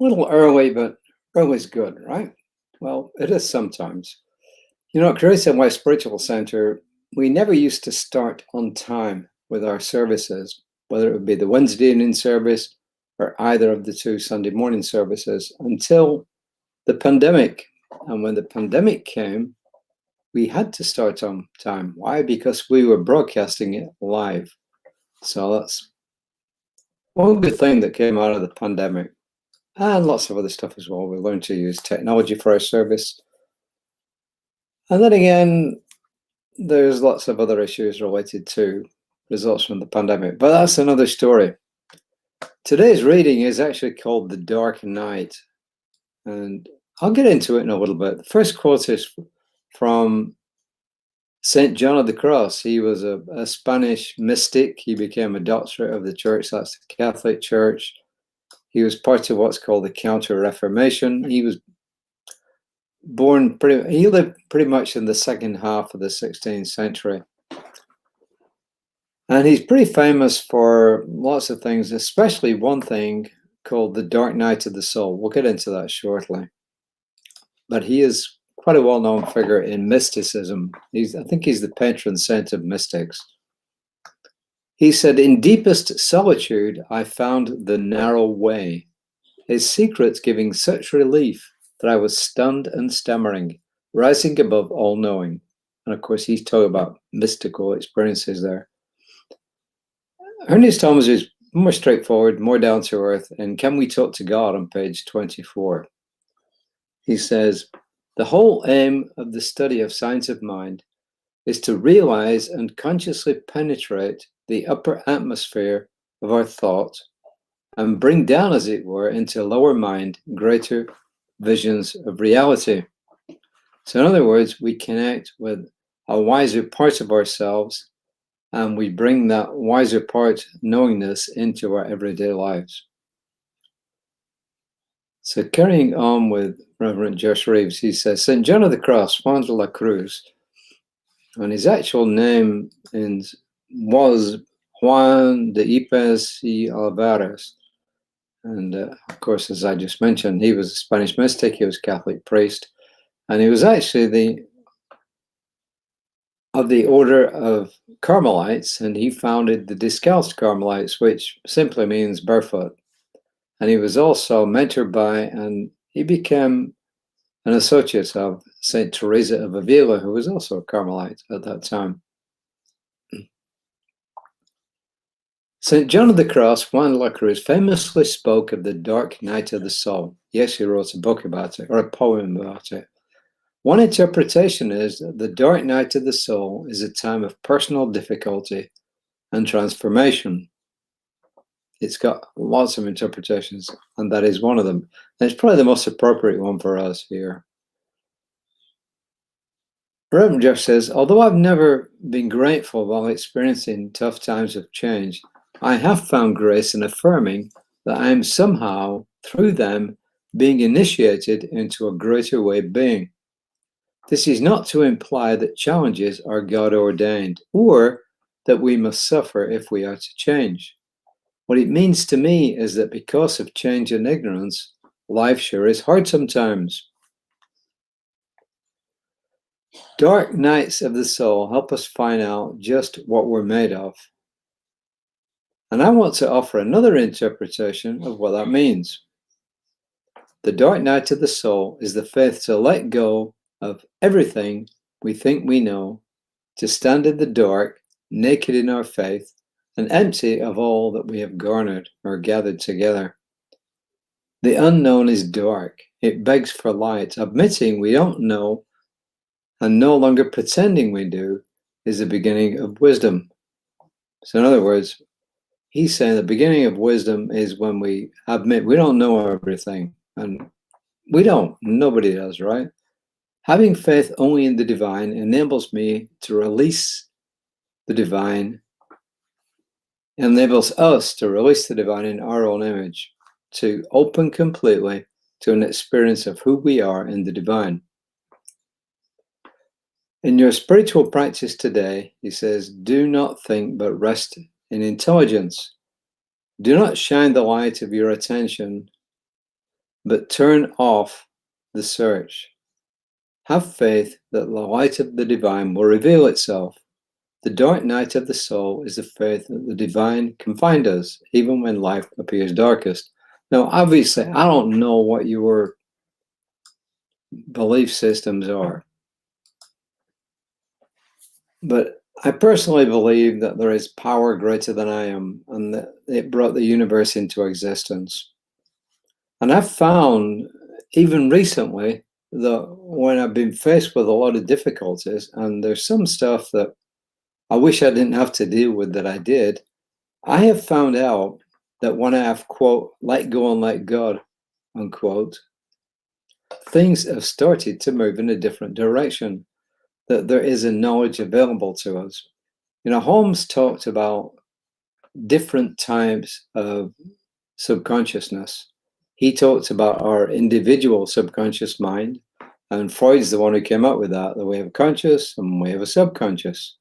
A little early, but early's good, right? Well, it is sometimes. At Grace and West Spiritual Center, we never used to start on time with our services, whether it would be the Wednesday evening service or either of the two Sunday morning services, until the pandemic. And when the pandemic came, we had to start on time. Why? Because we were broadcasting it live. So that's one good thing that came out of the pandemic. And lots of other stuff as well. We learned to use technology for our service. And then again, there's lots of other issues related to results from the pandemic, but that's another story. Today's reading is actually called The Dark Night, and I'll get into it in a little bit. The first quote is from St. John of the Cross. He was a Spanish mystic. He became a doctorate of the church, that's the Catholic Church. He was part of what's called the Counter-Reformation. He was he lived pretty much in the second half of the 16th century. And he's pretty famous for lots of things, especially one thing called the Dark Night of the Soul. We'll get into that shortly. But he is quite a well-known figure in mysticism. I think he's the patron saint of mystics. He said, "In deepest solitude, I found the narrow way, his secrets giving such relief that I was stunned and stammering, rising above all knowing." And of course, he's talking about mystical experiences there. Ernest Thomas is more straightforward, more down to earth, and Can We Talk to God on page 24. He says, "The whole aim of the study of science of mind is to realize and consciously penetrate the upper atmosphere of our thought and bring down, as it were, into lower mind greater visions of reality." So in other words, we connect with a wiser part of ourselves and we bring that wiser part knowingness into our everyday lives. So carrying on with Reverend Josh Reeves, he says, St. John of the Cross, Juan de la Cruz, and his actual name was Juan de Ypes y Alvarez. And of course, as I just mentioned, he was a Spanish mystic, he was a Catholic priest, and he was actually of the order of Carmelites, and he founded the Discalced Carmelites, which simply means barefoot. And he was also mentored by, and he became an associate of Saint Teresa of Avila, who was also a Carmelite at that time. St. John of the Cross, Juan de la Cruz, famously spoke of the dark night of the soul. He actually wrote a book about it, or a poem about it. One interpretation is that the dark night of the soul is a time of personal difficulty and transformation. It's got lots of interpretations, and that is one of them. And it's probably the most appropriate one for us here. Reverend Jeff says, although I've never been grateful while experiencing tough times of change, I have found grace in affirming that I am somehow, through them, being initiated into a greater way of being. This is not to imply that challenges are God ordained, or that we must suffer if we are to change. What it means to me is that because of change and ignorance, life sure is hard sometimes. Dark nights of the soul help us find out just what we're made of. And I want to offer another interpretation of what that means. The dark night of the soul is the faith to let go of everything we think we know, to stand in the dark, naked in our faith, and empty of all that we have garnered or gathered together. The unknown is dark. It begs for light. Admitting we don't know and no longer pretending we do is the beginning of wisdom. So in other words, he's saying the beginning of wisdom is when we admit we don't know everything. And we don't. Nobody does, right? Having faith only in the divine enables me to release the divine, enables us to release the divine in our own image, to open completely to an experience of who we are in the divine. In your spiritual practice today, he says, do not think but rest in intelligence. Do not shine the light of your attention but turn off the search. Have faith that the light of the divine will reveal itself. The dark night of the soul is the faith that the divine can find us, even when life appears darkest. Now, obviously, I don't know what your belief systems are, but I personally believe that there is power greater than I am, and that it brought the universe into existence. And I've found, even recently, that when I've been faced with a lot of difficulties, and there's some stuff that I wish I didn't have to deal with that I did, I have found out that when I have, quote, let go and let God, unquote, things have started to move in a different direction, that there is a knowledge available to us. You know, Holmes talked about different types of subconsciousness. He talked about our individual subconscious mind, and Freud's the one who came up with that we have a conscious and we have a subconscious.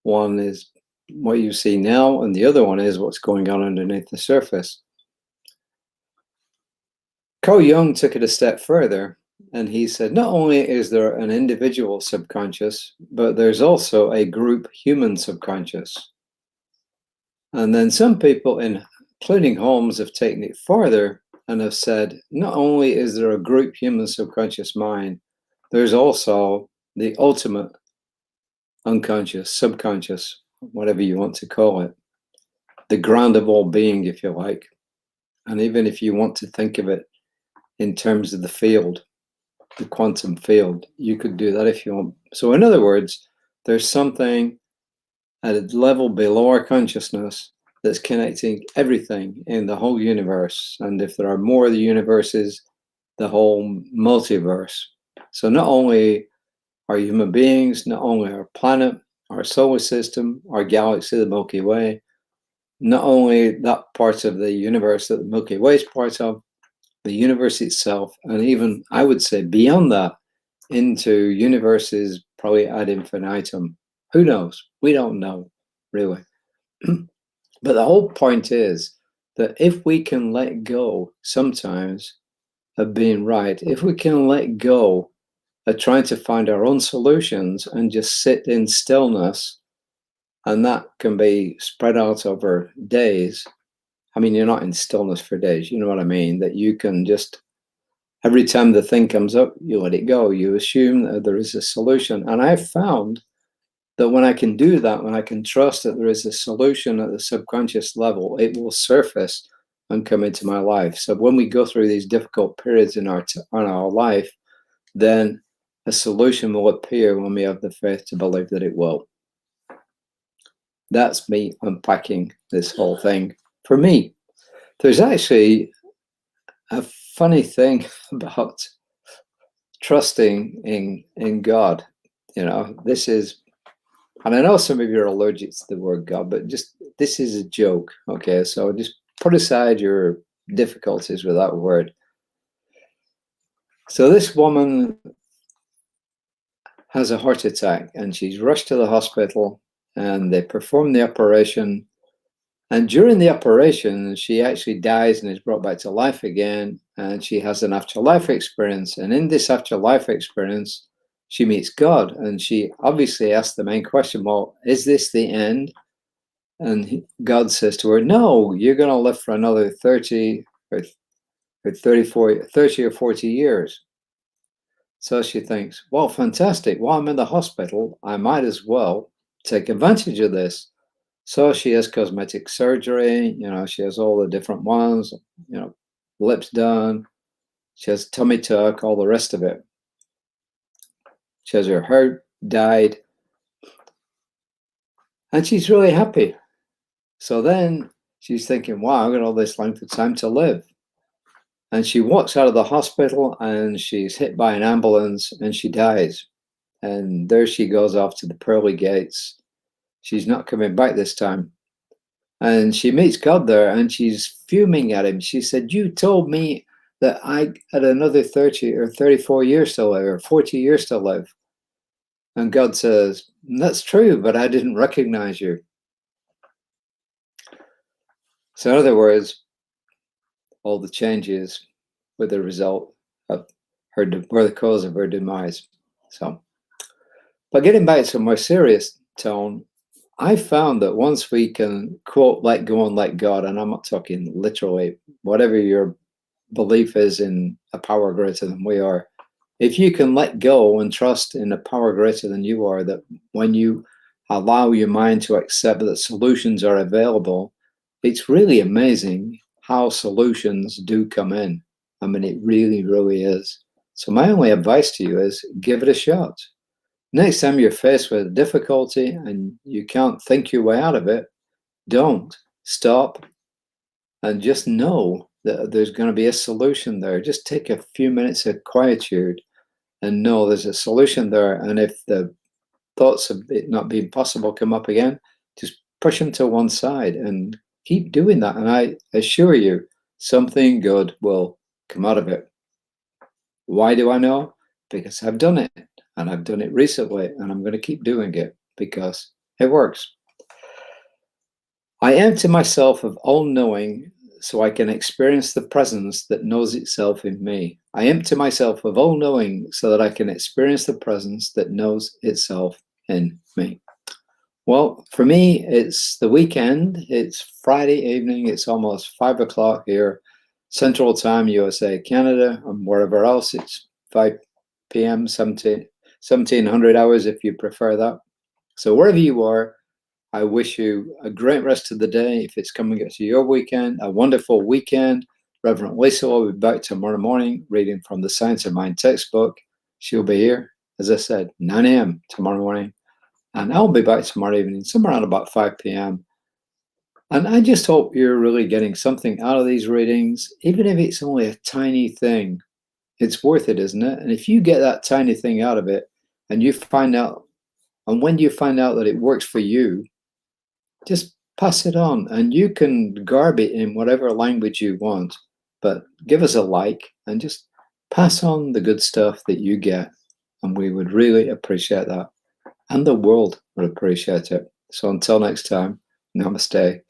One is what you see now, and the other one is what's going on underneath the surface. Carl Jung took it a step further, and he said not only is there an individual subconscious, but there's also a group human subconscious. And then some people, including Holmes, have taken it farther and have said not only is there a group human subconscious mind, there's also the ultimate unconscious, subconscious, whatever you want to call it, the ground of all being, if you like. And even if you want to think of it in terms of the field, the quantum field, you could do that if you want. So in other words, there's something at a level below our consciousness that's connecting everything in the whole universe. And if there are more of the universes, the whole multiverse. So not only are human beings, not only our planet, our solar system, our galaxy, the Milky Way, not only that part of the universe that the Milky Way is part of, the universe itself, and even, I would say, beyond that, into universes probably ad infinitum. Who knows? We don't know, really. But the whole point is that if we can let go sometimes of being right, if we can let go of trying to find our own solutions and just sit in stillness, and that can be spread out over days. I mean, you're not in stillness for days, you know what I mean? That you can just, every time the thing comes up, you let it go. You assume that there is a solution. And I've found that when I can do that, when I can trust that there is a solution at the subconscious level, it will surface and come into my life. So when we go through these difficult periods in our life, then a solution will appear when we have the faith to believe that it will. That's me unpacking this whole thing. For me, there's actually a funny thing about trusting in God. You know, this is, and I know some of you are allergic to the word God, but just, this is a joke, okay? So just put aside your difficulties with that word. So this woman has a heart attack, and she's rushed to the hospital, and they perform the operation. And during the operation, she actually dies and is brought back to life again, and she has an afterlife experience. And in this afterlife experience, she meets God, and she obviously asks the main question, well, is this the end? And God says to her, no, you're going to live for another 30 or 30 or 40 years. So she thinks, well, fantastic. While I'm in the hospital, I might as well take advantage of this. So she has cosmetic surgery, you know, she has all the different ones, you know, lips done, she has tummy tuck, all the rest of it. She has her hair dyed, and she's really happy. So then she's thinking, wow, I've got all this length of time to live. And she walks out of the hospital, and she's hit by an ambulance, and she dies. And there she goes off to the pearly gates. She's not coming back this time. And she meets God there, and she's fuming at him. She said, you told me that I had another 30 or 34 years to live, or 40 years to live. And God says, that's true, but I didn't recognize you. So in other words, all the changes with the result of her, or the cause of her demise. So, but getting back to a more serious tone, I found that once we can, quote, let go and let God, and I'm not talking literally, whatever your belief is in a power greater than we are, if you can let go and trust in a power greater than you are, that when you allow your mind to accept that solutions are available, it's really amazing how solutions do come in. I mean, it really, really is. So my only advice to you is give it a shot. Next time you're faced with difficulty and you can't think your way out of it, don't stop and just know that there's going to be a solution there. Just take a few minutes of quietude and know there's a solution there. And if the thoughts of it not being possible come up again, just push them to one side and keep doing that. And I assure you, something good will come out of it. Why do I know? Because I've done it, and I've done it recently, and I'm going to keep doing it because it works. I empty myself of all knowing so I can experience the presence that knows itself in me. I empty myself of all knowing so that I can experience the presence that knows itself in me. Well, for me, it's the weekend. It's Friday evening. It's almost 5 o'clock here, Central Time, USA, Canada, and wherever else. It's 5 p.m., 1700 hours if you prefer that. So wherever you are, I wish you a great rest of the day. If it's coming up to your weekend, a wonderful weekend. Reverend Lisa will be back tomorrow morning reading from the Science of Mind textbook. She'll be here, as I said, 9 a.m. tomorrow morning. And I'll be back tomorrow evening, somewhere around about 5 p.m. And I just hope you're really getting something out of these readings, even if it's only a tiny thing. It's worth it, isn't it? And if you get that tiny thing out of it, and you find out, and when you find out that it works for you, just pass it on, and you can garb it in whatever language you want, but give us a like and just pass on the good stuff that you get, and we would really appreciate that, and the world would appreciate it. So until next time, namaste.